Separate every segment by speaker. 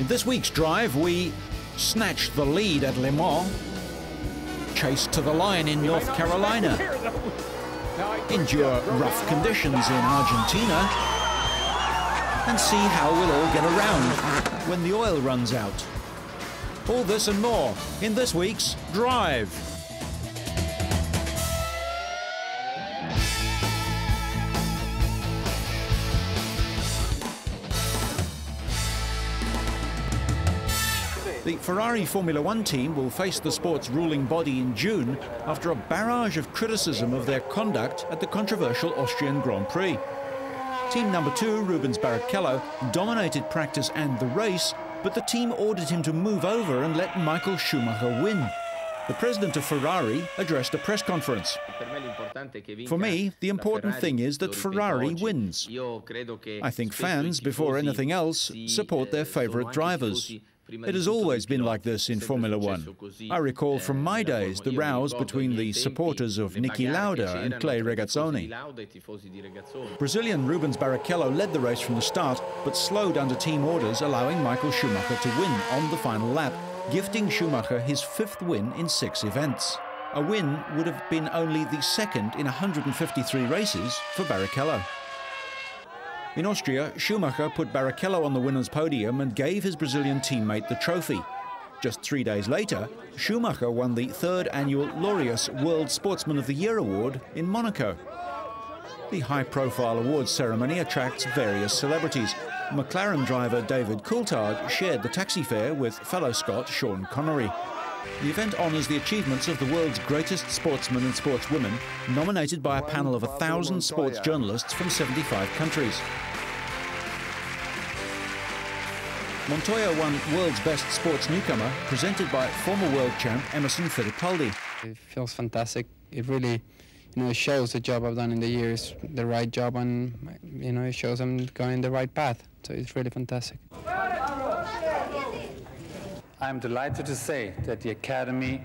Speaker 1: this week's drive, we snatched the lead at Le Mans, chased to the line in North Carolina, endure rough conditions in Argentina, and see how we'll all get around when the oil runs out. All this and more in this week's Drive. The Ferrari Formula One team will face the sport's ruling body in June after a barrage of criticism of their conduct at the controversial Austrian Grand Prix. Team number 2, Rubens Barrichello, dominated practice and the race, but the team ordered him to move over and let Michael Schumacher win. The president of Ferrari addressed a press conference. For me, the important thing is that Ferrari wins. I think fans, before anything else, support their favorite drivers. It has always been like this in Formula One. I recall from my days the rows between the supporters of Niki Lauda and Clay Regazzoni. Brazilian Rubens Barrichello led the race from the start, but slowed under team orders, allowing Michael Schumacher to win on the final lap, gifting Schumacher his 5th win in 6 events. A win would have been only the 2nd in 153 races for Barrichello. In Austria, Schumacher put Barrichello on the winner's podium and gave his Brazilian teammate the trophy. Just 3 days later, Schumacher won the 3rd annual Laureus World Sportsman of the Year award in Monaco. The high-profile awards ceremony attracts various celebrities. McLaren driver David Coulthard shared the taxi fare with fellow Scot Sean Connery. The event honours the achievements of the world's greatest sportsmen and sportswomen, nominated by a panel of 1,000 sports journalists from 75 countries. Montoya won World's Best Sports Newcomer, presented by former world champ Emerson Fittipaldi.
Speaker 2: It feels fantastic. It really, it shows the job I've done in the years, the right job, and, it shows I'm going the right path. So it's really fantastic.
Speaker 3: I'm delighted to say that the Academy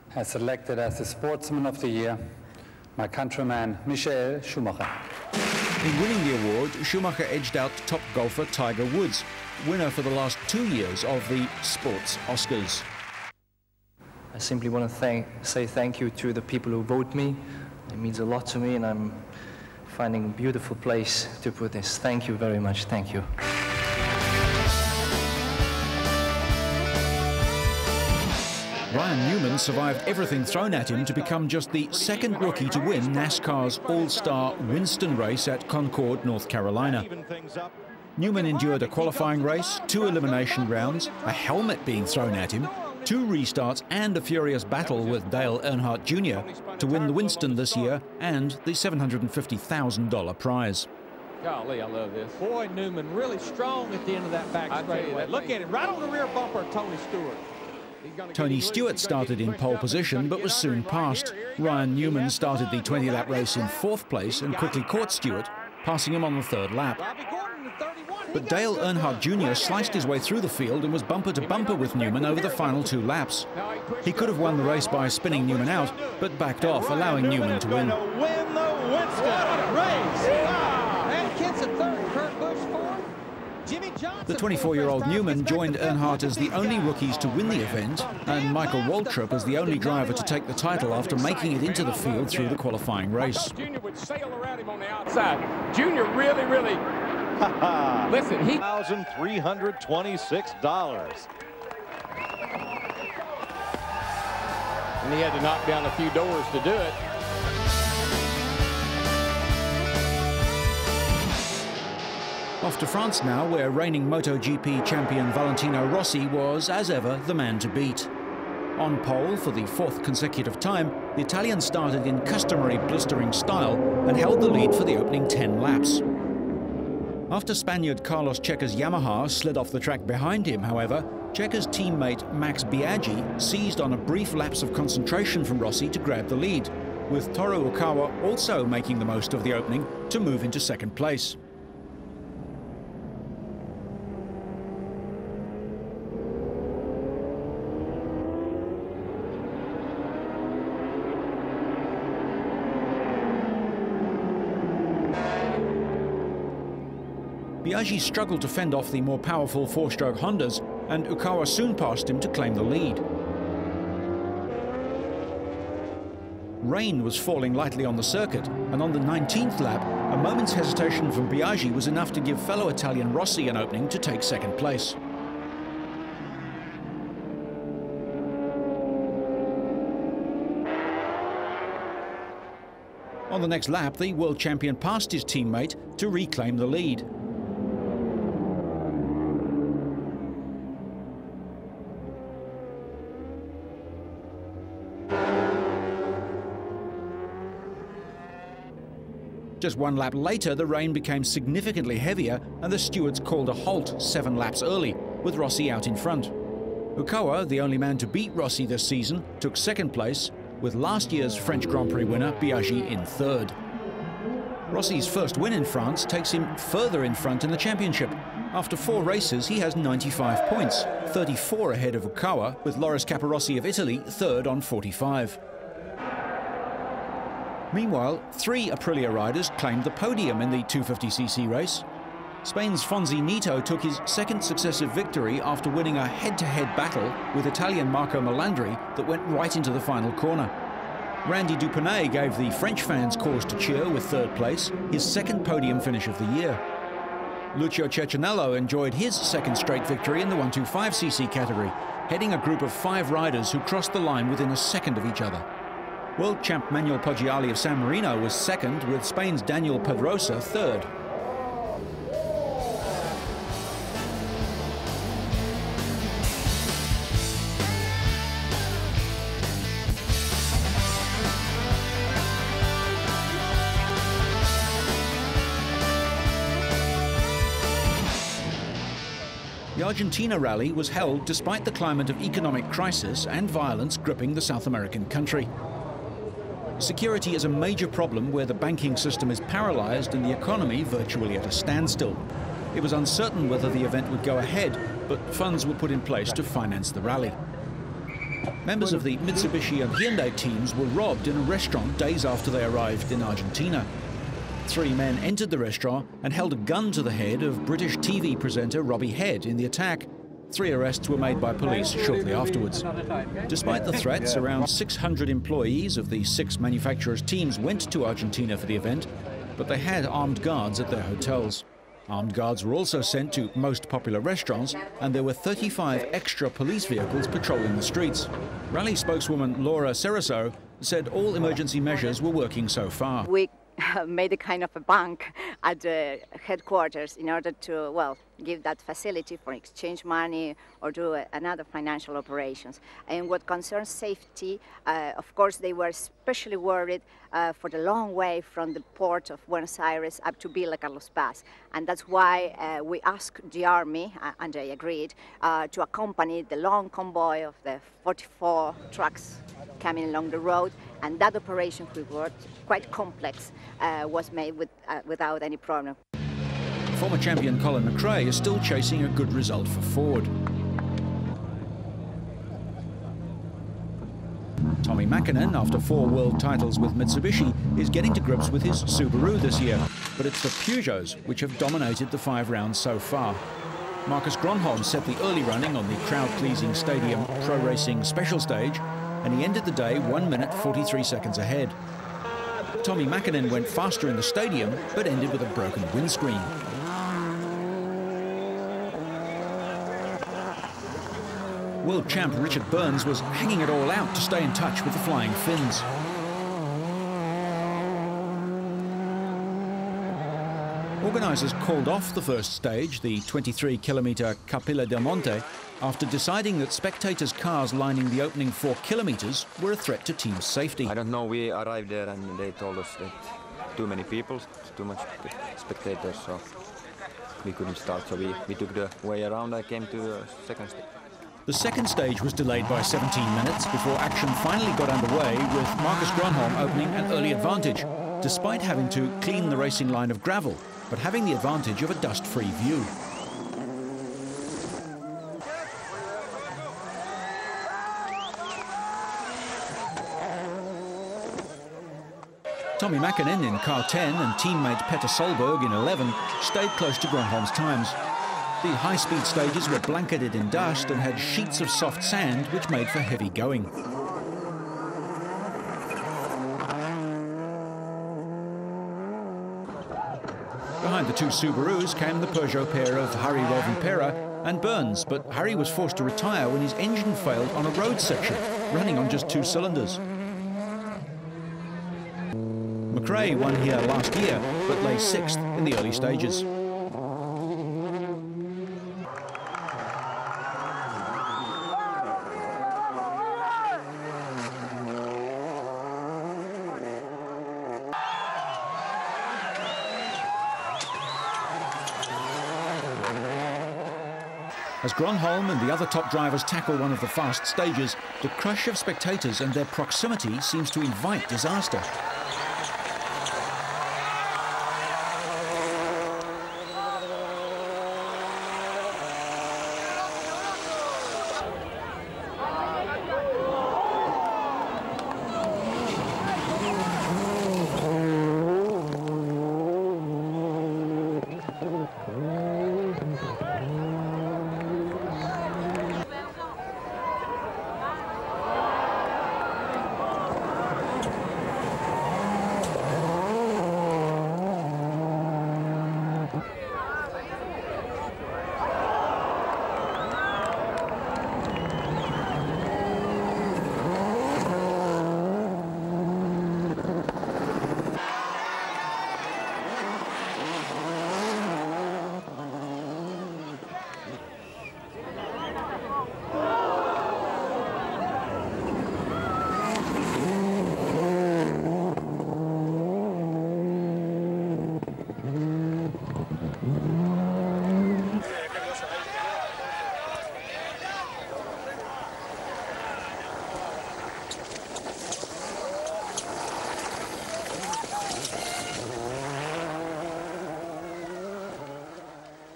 Speaker 3: has selected as the Sportsman of the Year my countryman Michael Schumacher.
Speaker 1: In winning the award, Schumacher edged out top golfer Tiger Woods, winner for the last 2 years of the Sports Oscars.
Speaker 4: I simply want to say thank you to the people who vote me. It means a lot to me, and I'm finding a beautiful place to put this. Thank you very much. Thank you.
Speaker 1: Ryan Newman survived everything thrown at him to become just the 2nd rookie to win NASCAR's All-Star Winston race at Concord, North Carolina. Newman endured a qualifying race, 2 elimination rounds, a helmet being thrown at him, 2 restarts and a furious battle with Dale Earnhardt Jr. to win the Winston this year and the $750,000 prize.
Speaker 5: Golly, I love this. Boy, Newman really strong at the end of that back straightaway. Look at him, right on the rear bumper of Tony Stewart.
Speaker 1: Tony Stewart started in pole position but was soon passed. Ryan Newman started the 20-lap race in 4th place and quickly caught Stewart, passing him on the 3rd lap. But Dale Earnhardt Jr. sliced his way through the field and was bumper to bumper with Newman over the final 2 laps. He could have won the race by spinning Newman out, but backed off, allowing Newman to win. The 24-year-old Newman joined Earnhardt as the only rookies to win the event, and Michael Waltrip as the only driver to take the title after making it into the field through the qualifying race.
Speaker 5: Junior would sail around him on the outside. Junior really, listen, he...
Speaker 6: $1,326.
Speaker 5: And he had to knock down a few doors to do it.
Speaker 1: Off to France now, where reigning MotoGP champion Valentino Rossi was, as ever, the man to beat. On pole for the 4th consecutive time, the Italian started in customary blistering style and held the lead for the opening 10 laps. After Spaniard Carlos Checa's Yamaha slid off the track behind him, however, Checa's teammate Max Biaggi seized on a brief lapse of concentration from Rossi to grab the lead, with Toru Okawa also making the most of the opening to move into 2nd place. Biaggi struggled to fend off the more powerful 4-stroke Hondas, and Ukawa soon passed him to claim the lead. Rain was falling lightly on the circuit, and on the 19th lap, a moment's hesitation from Biaggi was enough to give fellow Italian Rossi an opening to take second place. On the next lap, the world champion passed his teammate to reclaim the lead. Just one lap later, the rain became significantly heavier and the stewards called a halt 7 laps early, with Rossi out in front. Ukawa, the only man to beat Rossi this season, took second place, with last year's French Grand Prix winner Biaggi in third. Rossi's first win in France takes him further in front in the championship. After 4 races, he has 95 points, 34 ahead of Ukawa, with Loris Capirossi of Italy third on 45. Meanwhile, 3 Aprilia riders claimed the podium in the 250cc race. Spain's Fonzi Nito took his second successive victory after winning a head-to-head battle with Italian Marco Melandri that went right into the final corner. Randy Duponnay gave the French fans cause to cheer with third place, his second podium finish of the year. Lucio Cecchinello enjoyed his second straight victory in the 125cc category, heading a group of 5 riders who crossed the line within a second of each other. World champ Manuel Poggiali of San Marino was second, with Spain's Daniel Pedrosa third. The Argentina rally was held despite the climate of economic crisis and violence gripping the South American country. Security is a major problem where the banking system is paralyzed and the economy virtually at a standstill. It was uncertain whether the event would go ahead, but funds were put in place to finance the rally. Members of the Mitsubishi and Hyundai teams were robbed in a restaurant days after they arrived in Argentina. 3 men entered the restaurant and held a gun to the head of British TV presenter Robbie Head in the attack. 3 arrests were made by police shortly afterwards. Despite the threats, around 600 employees of the 6 manufacturers' teams went to Argentina for the event, but they had armed guards at their hotels. Armed guards were also sent to most popular restaurants, and there were 35 extra police vehicles patrolling the streets. Rally spokeswoman Laura Ceraso said all emergency measures were working so far.
Speaker 6: We made a kind of a bank at the headquarters in order to, well, give that facility for exchange money or do another financial operations. And what concerns safety, of course, they were especially worried for the long way from the port of Buenos Aires up to Villa Carlos Paz. And that's why we asked the army, and they agreed, to accompany the long convoy of the 44 trucks coming along the road, and that operation, which was quite complex, was made without any problem.
Speaker 1: Former champion Colin McRae is still chasing a good result for Ford. Tommy Mäkinen, after 4 world titles with Mitsubishi, is getting to grips with his Subaru this year, but it's the Peugeots which have dominated the 5 rounds so far. Marcus Gronholm set the early running on the crowd-pleasing Stadium Pro Racing Special Stage, and he ended the day 1 minute 43 seconds ahead. Tommy Mäkinen went faster in the Stadium, but ended with a broken windscreen. World champ Richard Burns was hanging it all out to stay in touch with the Flying Finns. Organisers called off the first stage, the 23-kilometre Capilla del Monte, after deciding that spectators' cars lining the opening 4 kilometres were a threat to team safety.
Speaker 7: I don't know, we arrived there and they told us that too many people, too much spectators, so we couldn't start, so we took the way around. I came to the second stage.
Speaker 1: The second stage was delayed by 17 minutes before action finally got underway, with Marcus Gronholm opening an early advantage, despite having to clean the racing line of gravel, but having the advantage of a dust-free view. Tommy Mäkinen in car 10 and teammate Petter Solberg in 11 stayed close to Gronholm's times. The high-speed stages were blanketed in dust and had sheets of soft sand which made for heavy going. Behind the two Subarus came the Peugeot pair of Harry Rovanperä and Burns, but Harry was forced to retire when his engine failed on a road section, running on just 2 cylinders. McRae won here last year, but lay 6th in the early stages. As Gronholm and the other top drivers tackle one of the fast stages, the crush of spectators and their proximity seems to invite disaster.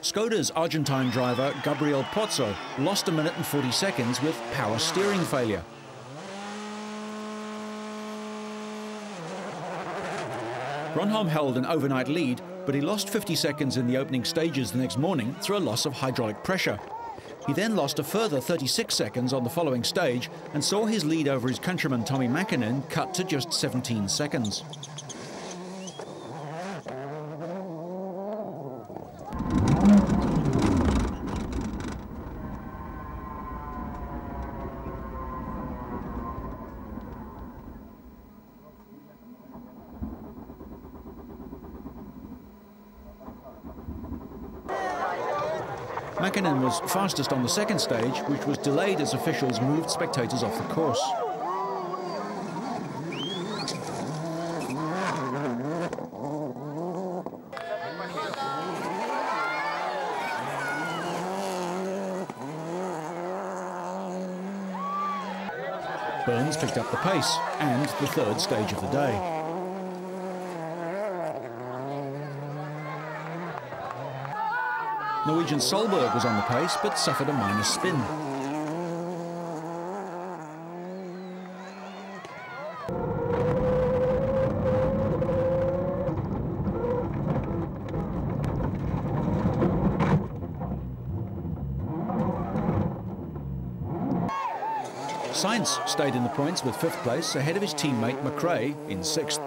Speaker 1: Skoda's Argentine driver Gabriel Pozzo lost 1 minute and 40 seconds with power steering failure. Gronholm held an overnight lead, but he lost 50 seconds in the opening stages the next morning through a loss of hydraulic pressure. He then lost a further 36 seconds on the following stage and saw his lead over his countryman Tommi Mäkinen cut to just 17 seconds. Mäkinen was fastest on the second stage, which was delayed as officials moved spectators off the course. Burns picked up the pace and the third stage of the day. Norwegian Solberg was on the pace, but suffered a minor spin. Sainz stayed in the points with 5th place, ahead of his teammate McRae in 6th.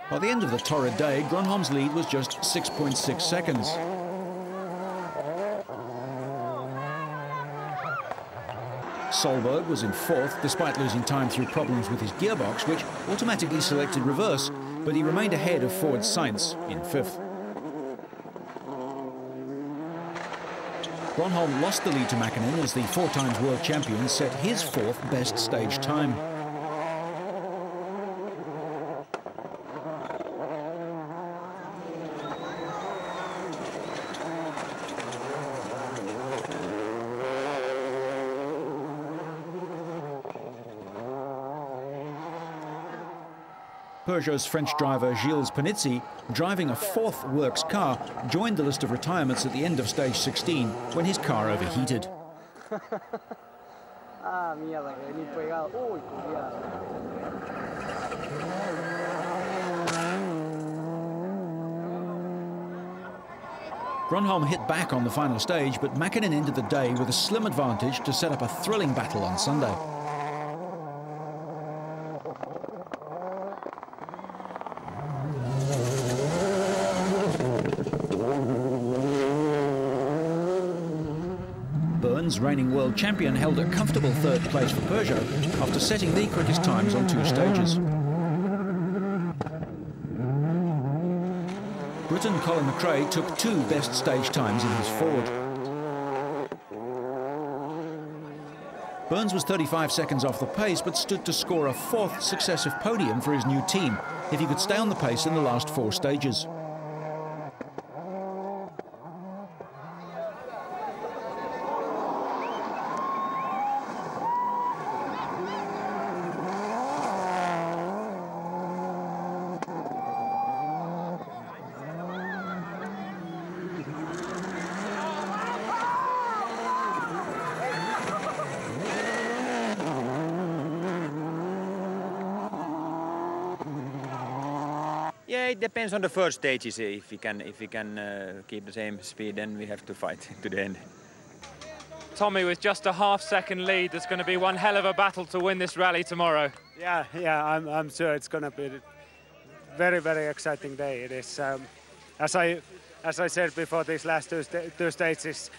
Speaker 1: By the end of the torrid day, Gronholm's lead was just 6.6 seconds. Solberg was in 4th, despite losing time through problems with his gearbox, which automatically selected reverse, but he remained ahead of forward Sainz in 5th. Gronholm lost the lead to Mäkinen as the 4-times world champion set his 4th best stage time. Peugeot's French driver Gilles Panizzi, driving a 4th works car, joined the list of retirements at the end of stage 16 when his car overheated.
Speaker 8: Ah, mierda, que vení pegado. Uy, cuidado.
Speaker 1: Gronholm hit back on the final stage, but Mäkinen ended the day with a slim advantage to set up a thrilling battle on Sunday. Burns, reigning world champion, held a comfortable third place for Peugeot after setting the quickest times on 2 stages. Briton Colin McRae took 2 best stage times in his Ford. Burns was 35 seconds off the pace, but stood to score a 4th successive podium for his new team if he could stay on the pace in the last 4 stages.
Speaker 7: Yeah, it depends on the first stages. If we can keep the same speed, then we have to fight to the end.
Speaker 9: Tommy, with just a half-second lead, there's going to be one hell of a battle to win this rally tomorrow.
Speaker 10: Yeah, I'm sure it's going to be a very, very exciting day. It is, as I said before, these last two stages,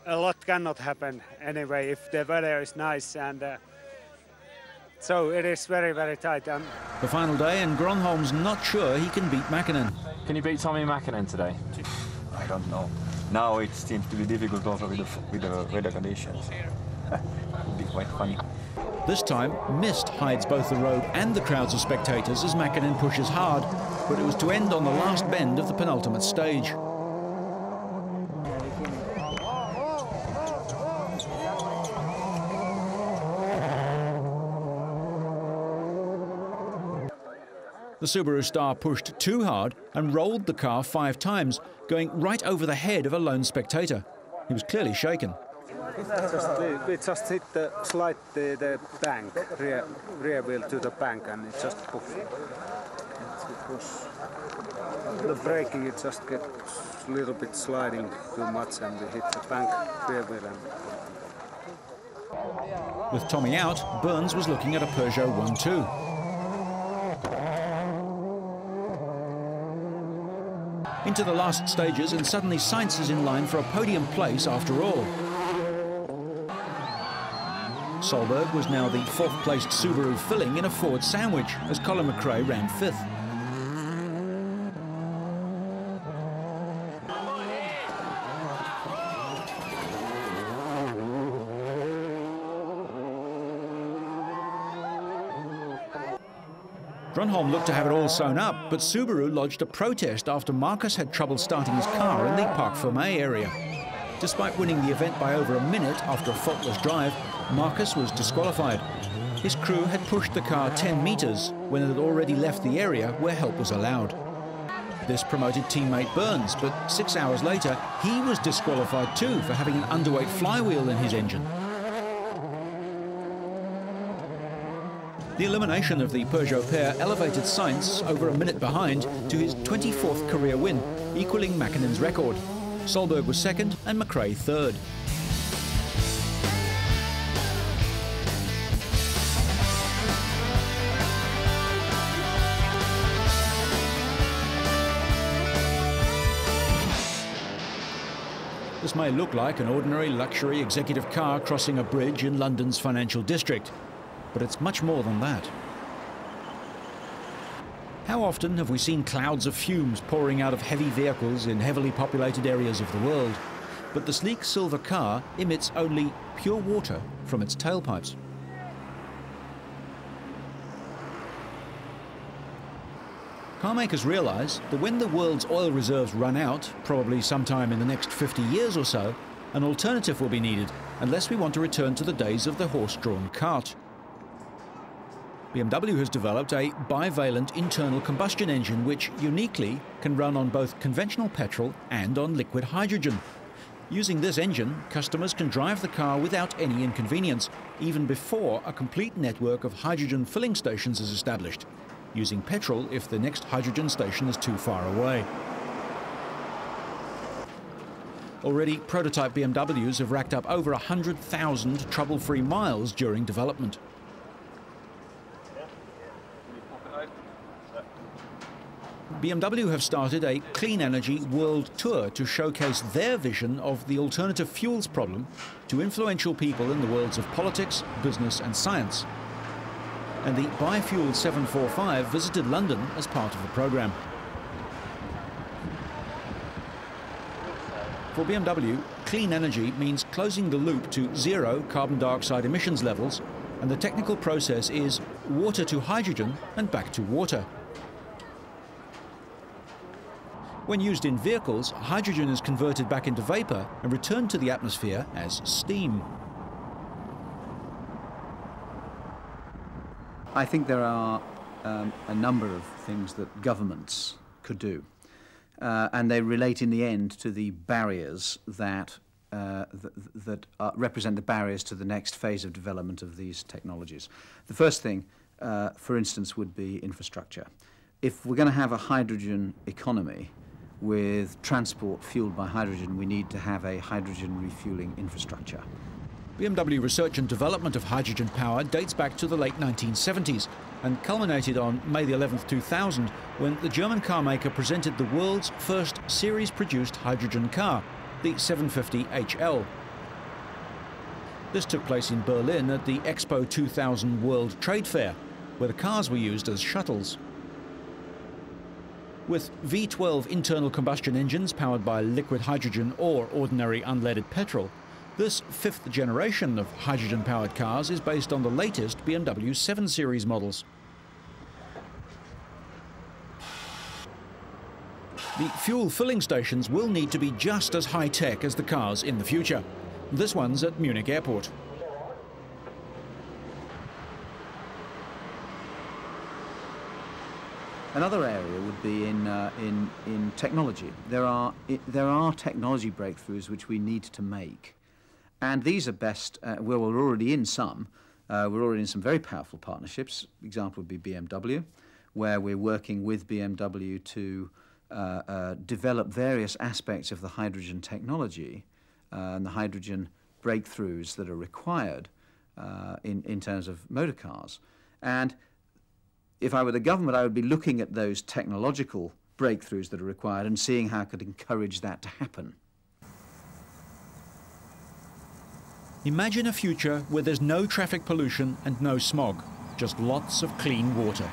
Speaker 10: a lot cannot happen anyway if the weather is nice, and so it is very, very tight.
Speaker 1: The final day, and Gronholm's not sure he can beat Mäkinen.
Speaker 9: Can you beat Tommy Mäkinen today?
Speaker 7: I don't know. Now it seems to be difficult also with the weather conditions. It would be quite funny.
Speaker 1: This time, mist hides both the road and the crowds of spectators as Mäkinen pushes hard, but it was to end on the last bend of the penultimate stage. The Subaru star pushed too hard and rolled the car 5 times, going right over the head of a lone spectator. He was clearly shaken.
Speaker 10: We just hit the bank, rear wheel to the bank, and it just poof. It was the braking, it just gets a little bit sliding too much, and we hit the bank, rear wheel.
Speaker 1: With Tommy out, Burns was looking at a Peugeot 1-2. Into the last stages, and suddenly Sainz is in line for a podium place after all. Solberg was now the 4th-placed Subaru filling in a Ford sandwich as Colin McRae ran 5th. Gronholm looked to have it all sewn up, but Subaru lodged a protest after Marcus had trouble starting his car in the Parc Fermé area. Despite winning the event by over a minute after a faultless drive, Marcus was disqualified. His crew had pushed the car 10 metres when it had already left the area where help was allowed. This promoted teammate Burns, but 6 hours later, he was disqualified too for having an underweight flywheel in his engine. The elimination of the Peugeot pair elevated Sainz over a minute behind to his 24th career win, equalling Mäkinen's record. Solberg was 2nd and McRae 3rd. This may look like an ordinary luxury executive car crossing a bridge in London's financial district, but it's much more than that. How often have we seen clouds of fumes pouring out of heavy vehicles in heavily populated areas of the world? But the sleek silver car emits only pure water from its tailpipes. Car makers realise that when the world's oil reserves run out, probably sometime in the next 50 years or so, an alternative will be needed, unless we want to return to the days of the horse-drawn cart. BMW has developed a bivalent internal combustion engine which uniquely can run on both conventional petrol and on liquid hydrogen. Using this engine, customers can drive the car without any inconvenience, even before a complete network of hydrogen filling stations is established, using petrol if the next hydrogen station is too far away. Already, prototype BMWs have racked up over 100,000 trouble-free miles during development. BMW have started a clean energy world tour to showcase their vision of the alternative fuels problem to influential people in the worlds of politics, business and science. And the Biofuel 745 visited London as part of the programme. For BMW, clean energy means closing the loop to zero carbon dioxide emissions levels, and the technical process is water to hydrogen and back to water. When used in vehicles, hydrogen is converted back into vapour and returned to the atmosphere as steam.
Speaker 11: I think there are a number of things that governments could do, and they relate in the end to the barriers that represent the barriers to the next phase of development of these technologies. The first thing, for instance, would be infrastructure. If we're going to have a hydrogen economy with transport fueled by hydrogen, we need to have a hydrogen refueling infrastructure.
Speaker 1: BMW research and development of hydrogen power dates back to the late 1970s and culminated on May the 11th, 2000, when the German car maker presented the world's first series-produced hydrogen car, the 750 HL. This took place in Berlin at the Expo 2000 World Trade Fair, where the cars were used as shuttles. With V12 internal combustion engines powered by liquid hydrogen or ordinary unleaded petrol, this fifth generation of hydrogen-powered cars is based on the latest BMW 7 Series models. The fuel filling stations will need to be just as high-tech as the cars in the future. This one's at Munich Airport.
Speaker 11: Another area would be in technology. There are technology breakthroughs which we need to make, and these are best. We're already in some. We're already in some very powerful partnerships. Example would be BMW, where we're working with BMW to develop various aspects of the hydrogen technology and the hydrogen breakthroughs that are required in terms of motor cars. And if I were the government, I would be looking at those technological breakthroughs that are required and seeing how I could encourage that to happen.
Speaker 1: Imagine a future where there's no traffic pollution and no smog, just lots of clean water.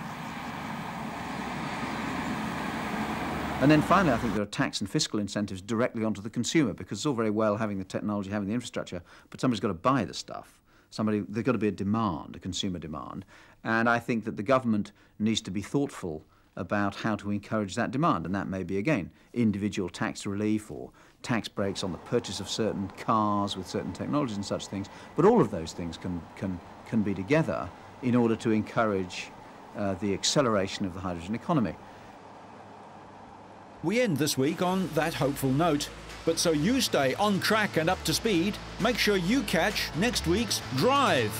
Speaker 11: And then finally, I think there are tax and fiscal incentives directly onto the consumer, because it's all very well having the technology, having the infrastructure, but somebody's got to buy the stuff. There's got to be a demand, a consumer demand. And I think that the government needs to be thoughtful about how to encourage that demand. And that may be, again, individual tax relief or tax breaks on the purchase of certain cars with certain technologies and such things. But all of those things can be together in order to encourage the acceleration of the hydrogen economy.
Speaker 1: We end this week on that hopeful note. But so you stay on track and up to speed, make sure you catch next week's Drive.